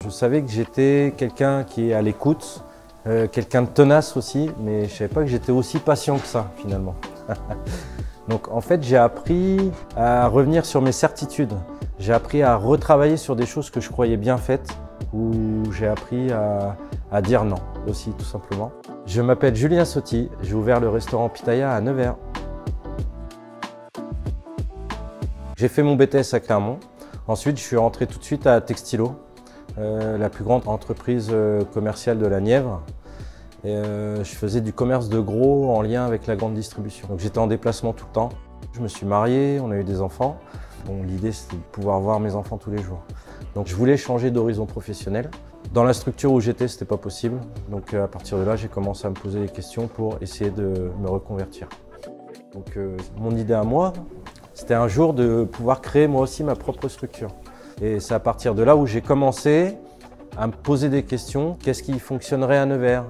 Je savais que j'étais quelqu'un qui est à l'écoute, quelqu'un de tenace aussi, mais je ne savais pas que j'étais aussi patient que ça finalement. Donc en fait, j'ai appris à revenir sur mes certitudes. J'ai appris à retravailler sur des choses que je croyais bien faites, ou j'ai appris à dire non aussi, tout simplement. Je m'appelle Julien Sotti, j'ai ouvert le restaurant Pitaya à Nevers. J'ai fait mon BTS à Clermont. Ensuite, je suis rentré tout de suite à Textilo, la plus grande entreprise commerciale de la Nièvre. Et, je faisais du commerce de gros en lien avec la grande distribution. Donc j'étais en déplacement tout le temps. Je me suis marié, on a eu des enfants. Bon, l'idée, c'était de pouvoir voir mes enfants tous les jours. Donc je voulais changer d'horizon professionnel. Dans la structure où j'étais, c'était pas possible. Donc à partir de là, j'ai commencé à me poser des questions pour essayer de me reconvertir. Donc mon idée à moi, c'était un jour de pouvoir créer moi aussi ma propre structure. Et c'est à partir de là où j'ai commencé à me poser des questions. Qu'est-ce qui fonctionnerait à Nevers?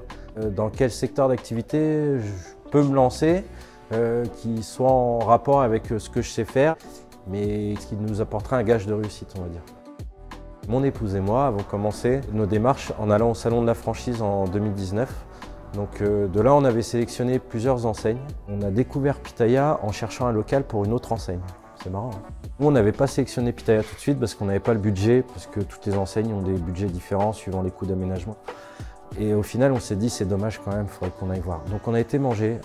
Dans quel secteur d'activité je peux me lancer qui soit en rapport avec ce que je sais faire, mais qui nous apportera un gage de réussite, on va dire. Mon épouse et moi avons commencé nos démarches en allant au salon de la franchise en 2019. Donc de là, on avait sélectionné plusieurs enseignes. On a découvert Pitaya en cherchant un local pour une autre enseigne. C'est marrant. Hein. Nous, on n'avait pas sélectionné Pitaya tout de suite parce qu'on n'avait pas le budget, parce que toutes les enseignes ont des budgets différents suivant les coûts d'aménagement. Et au final, on s'est dit, c'est dommage quand même, il faudrait qu'on aille voir. Donc on a été manger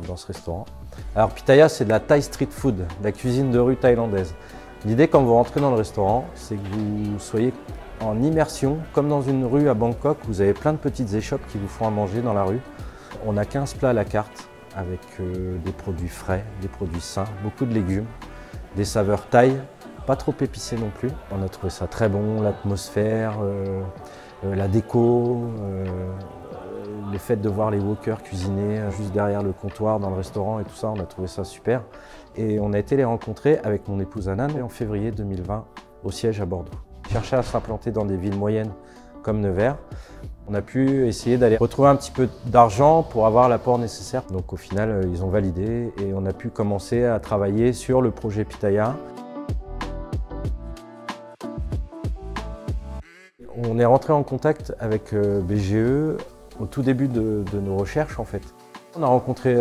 dans ce restaurant. Alors Pitaya, c'est de la Thai street food, de la cuisine de rue thaïlandaise. L'idée, quand vous rentrez dans le restaurant, c'est que vous soyez en immersion, comme dans une rue à Bangkok. Vous avez plein de petites échoppes qui vous font à manger dans la rue. On a 15 plats à la carte, avec des produits frais, des produits sains, beaucoup de légumes, des saveurs thaï, pas trop épicées non plus. On a trouvé ça très bon, l'atmosphère, la déco, le fait de voir les wokers cuisiner juste derrière le comptoir dans le restaurant et tout ça, on a trouvé ça super. Et on a été les rencontrer avec mon épouse Anan en février 2020 au siège à Bordeaux. On cherchait à s'implanter dans des villes moyennes comme Nevers. On a pu essayer d'aller retrouver un petit peu d'argent pour avoir l'apport nécessaire. Donc au final, ils ont validé et on a pu commencer à travailler sur le projet Pitaya. On est rentré en contact avec BGE au tout début de nos recherches en fait. On a rencontré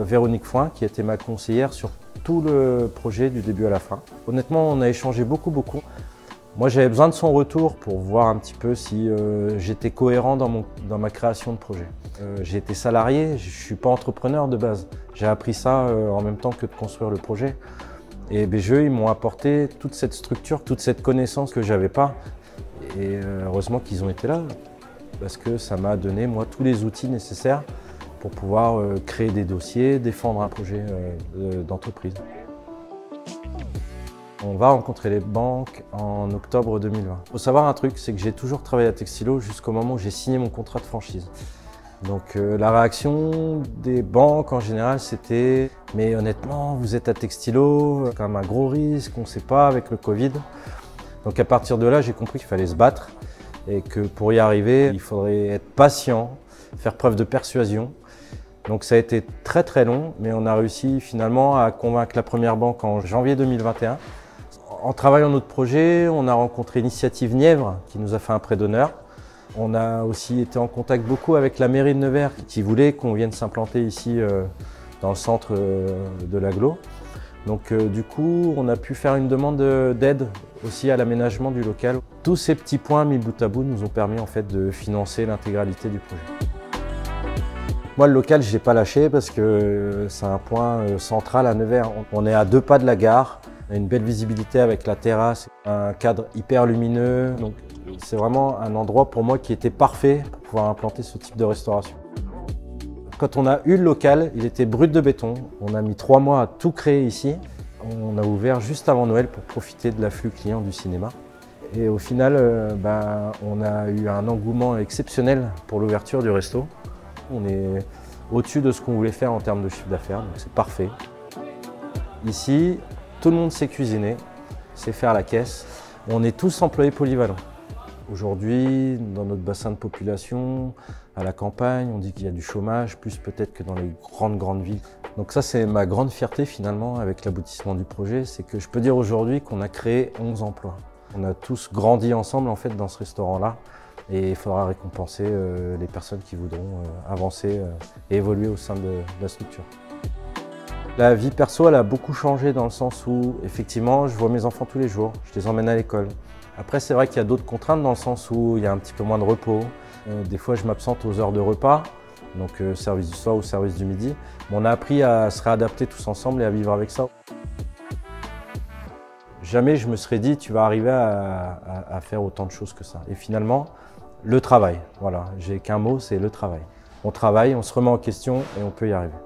Véronique Foin qui était ma conseillère sur tout le projet du début à la fin. Honnêtement, on a échangé beaucoup. Moi, j'avais besoin de son retour pour voir un petit peu si j'étais cohérent dans ma création de projet. J'ai été salarié, je ne suis pas entrepreneur de base. J'ai appris ça en même temps que de construire le projet. Et BGE, ils m'ont apporté toute cette structure, toute cette connaissance que je n'avais pas. Et heureusement qu'ils ont été là, parce que ça m'a donné, moi, tous les outils nécessaires pour pouvoir créer des dossiers, défendre un projet d'entreprise. On va rencontrer les banques en octobre 2020. Il faut savoir un truc, c'est que j'ai toujours travaillé à Textilo jusqu'au moment où j'ai signé mon contrat de franchise. Donc la réaction des banques en général, c'était « mais honnêtement, vous êtes à Textilo, c'est quand même un gros risque, on ne sait pas avec le Covid ». Donc à partir de là, j'ai compris qu'il fallait se battre et que pour y arriver, il faudrait être patient, faire preuve de persuasion. Donc ça a été très long, mais on a réussi finalement à convaincre la première banque en janvier 2021. En travaillant notre projet, on a rencontré Initiative Nièvre qui nous a fait un prêt d'honneur. On a aussi été en contact beaucoup avec la mairie de Nevers qui voulait qu'on vienne s'implanter ici dans le centre de l'agglo. Donc du coup, on a pu faire une demande d'aide aussi à l'aménagement du local. Tous ces petits points mis bout à bout nous ont permis en fait de financer l'intégralité du projet. Moi, le local, je n'ai pas lâché parce que c'est un point central à Nevers. On est à 2 pas de la gare, on a une belle visibilité avec la terrasse, un cadre hyper lumineux. Donc c'est vraiment un endroit pour moi qui était parfait pour pouvoir implanter ce type de restauration. Quand on a eu le local, il était brut de béton. On a mis 3 mois à tout créer ici. On a ouvert juste avant Noël pour profiter de l'afflux client du cinéma. Et au final, on a eu un engouement exceptionnel pour l'ouverture du resto. On est au-dessus de ce qu'on voulait faire en termes de chiffre d'affaires, donc c'est parfait. Ici, tout le monde sait cuisiner, sait faire la caisse. On est tous employés polyvalents. Aujourd'hui, dans notre bassin de population, à la campagne, on dit qu'il y a du chômage, plus peut-être que dans les grandes villes. Donc ça, c'est ma grande fierté finalement avec l'aboutissement du projet, c'est que je peux dire aujourd'hui qu'on a créé 11 emplois. On a tous grandi ensemble en fait dans ce restaurant-là et il faudra récompenser les personnes qui voudront avancer et évoluer au sein de la structure. La vie perso, elle a beaucoup changé dans le sens où, effectivement, je vois mes enfants tous les jours, je les emmène à l'école. Après, c'est vrai qu'il y a d'autres contraintes dans le sens où il y a un petit peu moins de repos. Des fois, je m'absente aux heures de repas, donc service du soir ou service du midi. Mais on a appris à se réadapter tous ensemble et à vivre avec ça. Jamais je me serais dit, tu vas arriver à faire autant de choses que ça. Et finalement, le travail, voilà, j'ai qu'un mot, c'est le travail. On travaille, on se remet en question et on peut y arriver.